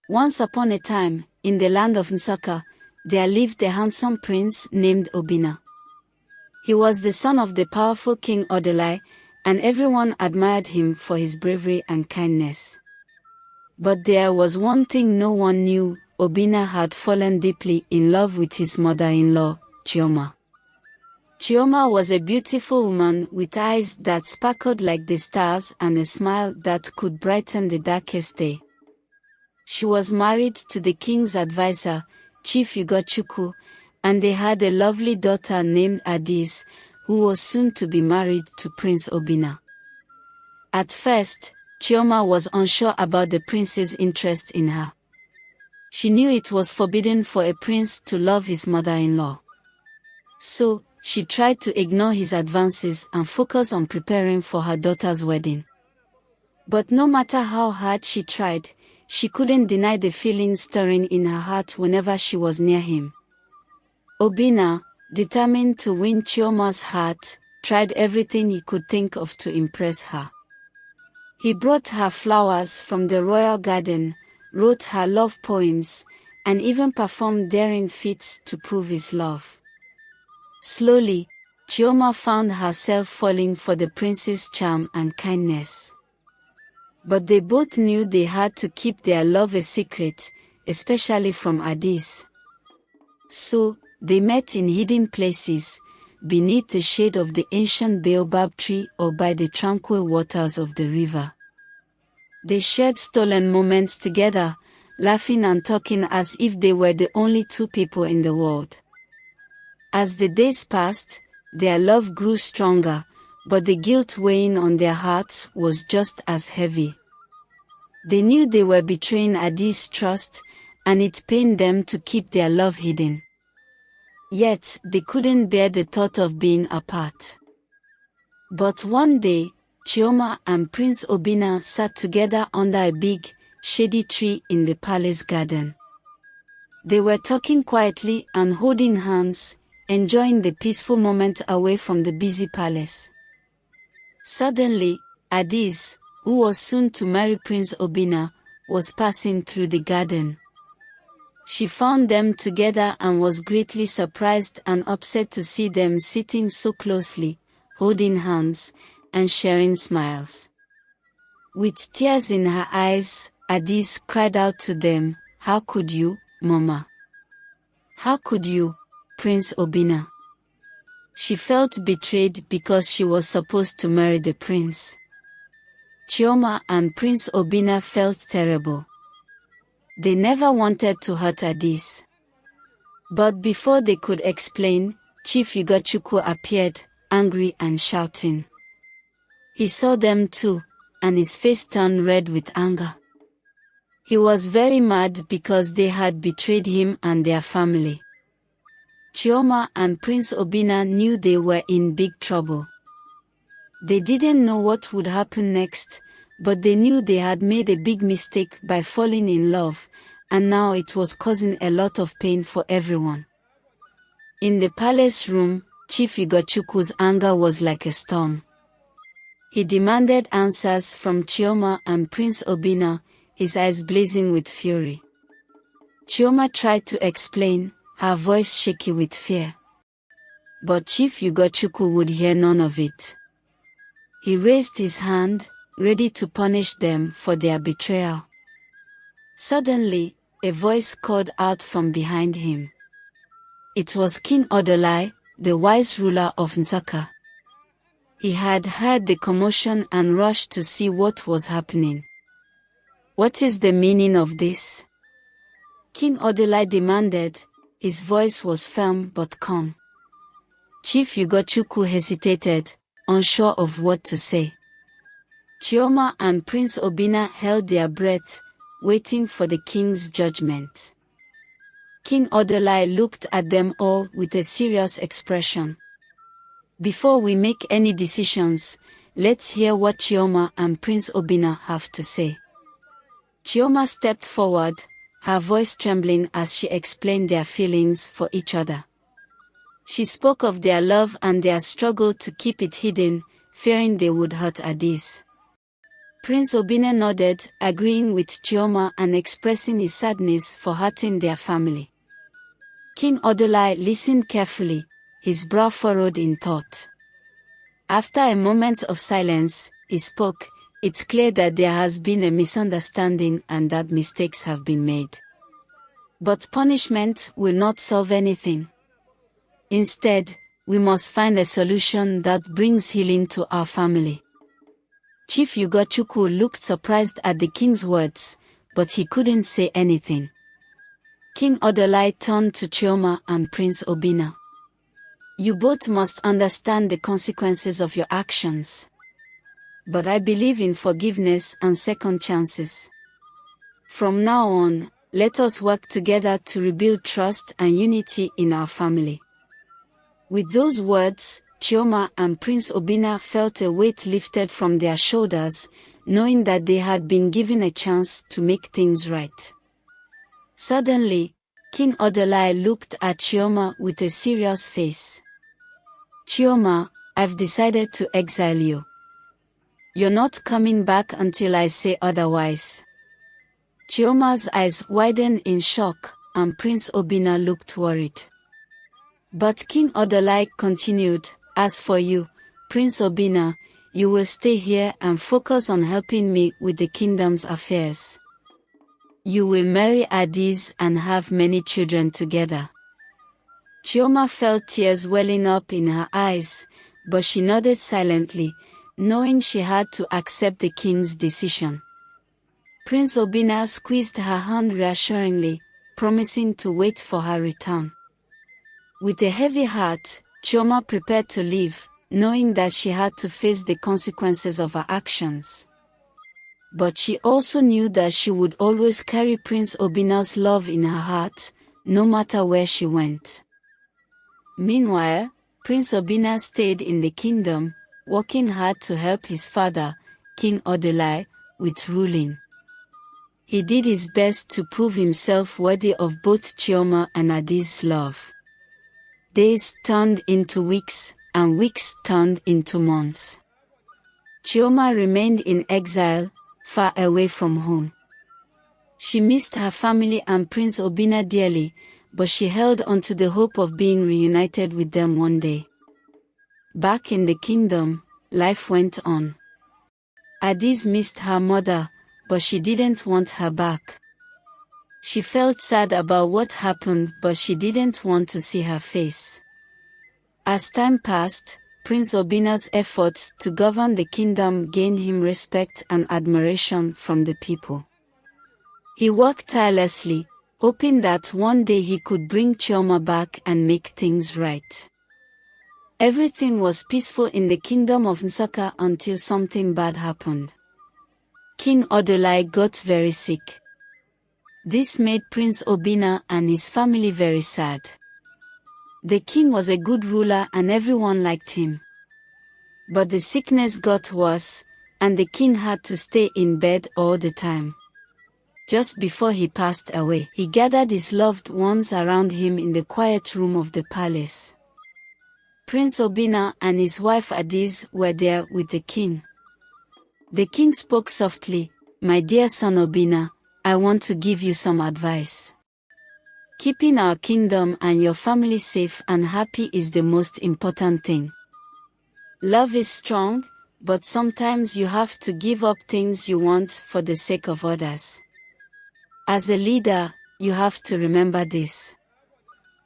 Once upon a time, in the land of Nsukka, there lived a handsome prince named Obina. He was the son of the powerful King Odolai, and everyone admired him for his bravery and kindness. But there was one thing no one knew: Obina had fallen deeply in love with his mother-in-law, Chioma. Chioma was a beautiful woman with eyes that sparkled like the stars and a smile that could brighten the darkest day. She was married to the king's advisor, Chief Ugochukwu, and they had a lovely daughter named Adis, who was soon to be married to Prince Obina. At first, Chioma was unsure about the prince's interest in her. She knew it was forbidden for a prince to love his mother-in-law. So, she tried to ignore his advances and focus on preparing for her daughter's wedding. But no matter how hard she tried, she couldn't deny the feeling stirring in her heart whenever she was near him. Obina, determined to win Chioma's heart, tried everything he could think of to impress her. He brought her flowers from the royal garden, wrote her love poems, and even performed daring feats to prove his love. Slowly, Chioma found herself falling for the prince's charm and kindness. But they both knew they had to keep their love a secret, especially from Adis. So, they met in hidden places, beneath the shade of the ancient baobab tree or by the tranquil waters of the river. They shared stolen moments together, laughing and talking as if they were the only two people in the world. As the days passed, their love grew stronger, but the guilt weighing on their hearts was just as heavy. They knew they were betraying Adis' trust, and it pained them to keep their love hidden. Yet, they couldn't bear the thought of being apart. But one day, Chioma and Prince Obina sat together under a big, shady tree in the palace garden. They were talking quietly and holding hands, enjoying the peaceful moment away from the busy palace. Suddenly, Adis, who was soon to marry Prince Obina, was passing through the garden. She found them together and was greatly surprised and upset to see them sitting so closely, holding hands, and sharing smiles. With tears in her eyes, Adis cried out to them, "How could you, Mama? How could you, Prince Obina?" She felt betrayed because she was supposed to marry the prince. Chioma and Prince Obina felt terrible. They never wanted to hurt Adis. But before they could explain, Chief Ugochukwu appeared, angry and shouting. He saw them too, and his face turned red with anger. He was very mad because they had betrayed him and their family. Chioma and Prince Obina knew they were in big trouble. They didn't know what would happen next, but they knew they had made a big mistake by falling in love, and now it was causing a lot of pain for everyone. In the palace room, Chief Ugochukwu's anger was like a storm. He demanded answers from Chioma and Prince Obina, his eyes blazing with fury. Chioma tried to explain, her voice shaky with fear. But Chief Ugochukwu would hear none of it. He raised his hand, ready to punish them for their betrayal. Suddenly, a voice called out from behind him. It was King Odolai, the wise ruler of Nsukka. He had heard the commotion and rushed to see what was happening. "What is the meaning of this?" King Odolai demanded. His voice was firm but calm. Chief Ugochukwu hesitated, unsure of what to say. Chioma and Prince Obina held their breath, waiting for the king's judgment. King Odolai looked at them all with a serious expression. "Before we make any decisions, let's hear what Chioma and Prince Obina have to say." Chioma stepped forward, her voice trembling as she explained their feelings for each other. She spoke of their love and their struggle to keep it hidden, fearing they would hurt Adis. Prince Obina nodded, agreeing with Chioma and expressing his sadness for hurting their family. King Odolai listened carefully, his brow furrowed in thought. After a moment of silence, he spoke. It's clear that there has been a misunderstanding and that mistakes have been made. But punishment will not solve anything. Instead, we must find a solution that brings healing to our family. Chief Ugochukwu looked surprised at the king's words, but he couldn't say anything. King Odolai turned to Chioma and Prince Obina. You both must understand the consequences of your actions. But I believe in forgiveness and second chances. From now on, let us work together to rebuild trust and unity in our family. With those words, Chioma and Prince Obina felt a weight lifted from their shoulders, knowing that they had been given a chance to make things right. Suddenly, King Odolai looked at Chioma with a serious face. Chioma, I've decided to exile you. You're not coming back until I say otherwise. Chioma's eyes widened in shock, and Prince Obina looked worried. But King Odolai continued, as for you, Prince Obina, you will stay here and focus on helping me with the kingdom's affairs. You will marry Adiz and have many children together. Chioma felt tears welling up in her eyes, but she nodded silently, knowing she had to accept the king's decision. Prince Obina squeezed her hand reassuringly, promising to wait for her return. With a heavy heart, Chioma prepared to leave, knowing that she had to face the consequences of her actions. But she also knew that she would always carry Prince Obina's love in her heart, no matter where she went. Meanwhile, Prince Obina stayed in the kingdom, working hard to help his father, King Odolai, with ruling. He did his best to prove himself worthy of both Chioma and Adiz's love. Days turned into weeks, and weeks turned into months. Chioma remained in exile, far away from home. She missed her family and Prince Obina dearly, but she held on to the hope of being reunited with them one day. Back in the kingdom, life went on. Adiz missed her mother, but she didn't want her back. She felt sad about what happened, but she didn't want to see her face. As time passed, Prince Obina's efforts to govern the kingdom gained him respect and admiration from the people. He worked tirelessly, hoping that one day he could bring Chioma back and make things right. Everything was peaceful in the kingdom of Nsukka until something bad happened. King Odolai got very sick. This made Prince Obina and his family very sad. The king was a good ruler and everyone liked him. But the sickness got worse, and the king had to stay in bed all the time. Just before he passed away, he gathered his loved ones around him in the quiet room of the palace. Prince Obina and his wife Adiz were there with the king. The king spoke softly, "My dear son Obina, I want to give you some advice. Keeping our kingdom and your family safe and happy is the most important thing. Love is strong, but sometimes you have to give up things you want for the sake of others. As a leader, you have to remember this.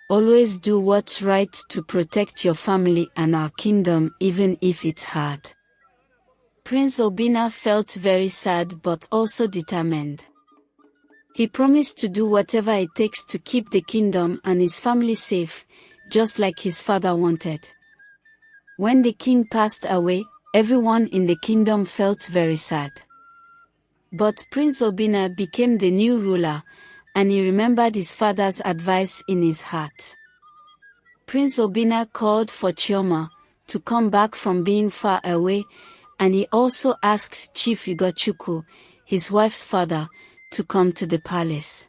Always do what's right to protect your family and our kingdom, even if it's hard." Prince Obina felt very sad but also determined. He promised to do whatever it takes to keep the kingdom and his family safe, just like his father wanted. When the king passed away, everyone in the kingdom felt very sad. But Prince Obina became the new ruler, and he remembered his father's advice in his heart. Prince Obina called for Chioma to come back from being far away, and he also asked Chief Ugochukwu, his wife's father, to come to the palace.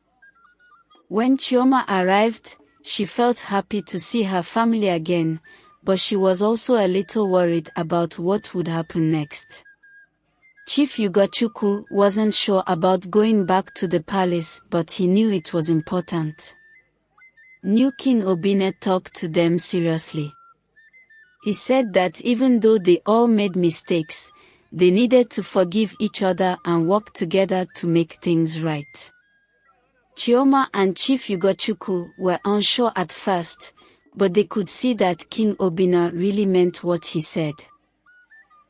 When Chioma arrived, she felt happy to see her family again, but she was also a little worried about what would happen next. Chief Ugochukwu wasn't sure about going back to the palace, but he knew it was important. New King Obina talked to them seriously. He said that even though they all made mistakes, they needed to forgive each other and work together to make things right. Chioma and Chief Ugochukwu were unsure at first, but they could see that King Obina really meant what he said.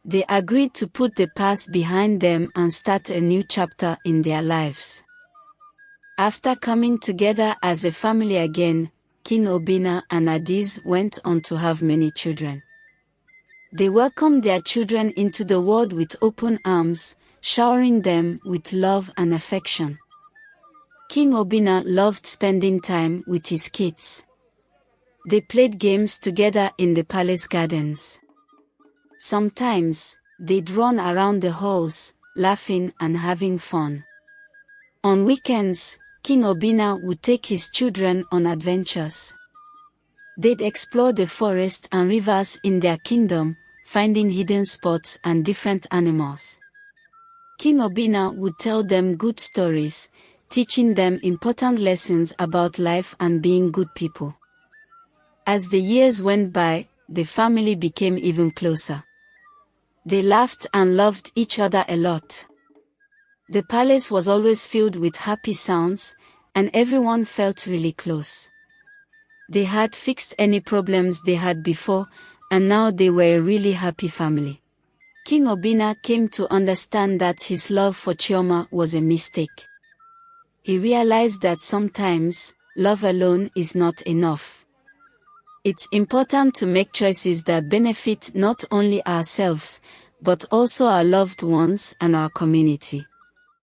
They agreed to put the past behind them and start a new chapter in their lives. After coming together as a family again, King Obina and Adiz went on to have many children. They welcomed their children into the world with open arms, showering them with love and affection. King Obina loved spending time with his kids. They played games together in the palace gardens. Sometimes, they'd run around the halls, laughing and having fun. On weekends, King Obina would take his children on adventures. They'd explore the forest and rivers in their kingdom, finding hidden spots and different animals. King Obina would tell them good stories, teaching them important lessons about life and being good people. As the years went by, the family became even closer. They laughed and loved each other a lot. The palace was always filled with happy sounds, and everyone felt really close. They had fixed any problems they had before, and now they were a really happy family. King Obina came to understand that his love for Chioma was a mistake. He realized that sometimes, love alone is not enough. It's important to make choices that benefit not only ourselves, but also our loved ones and our community.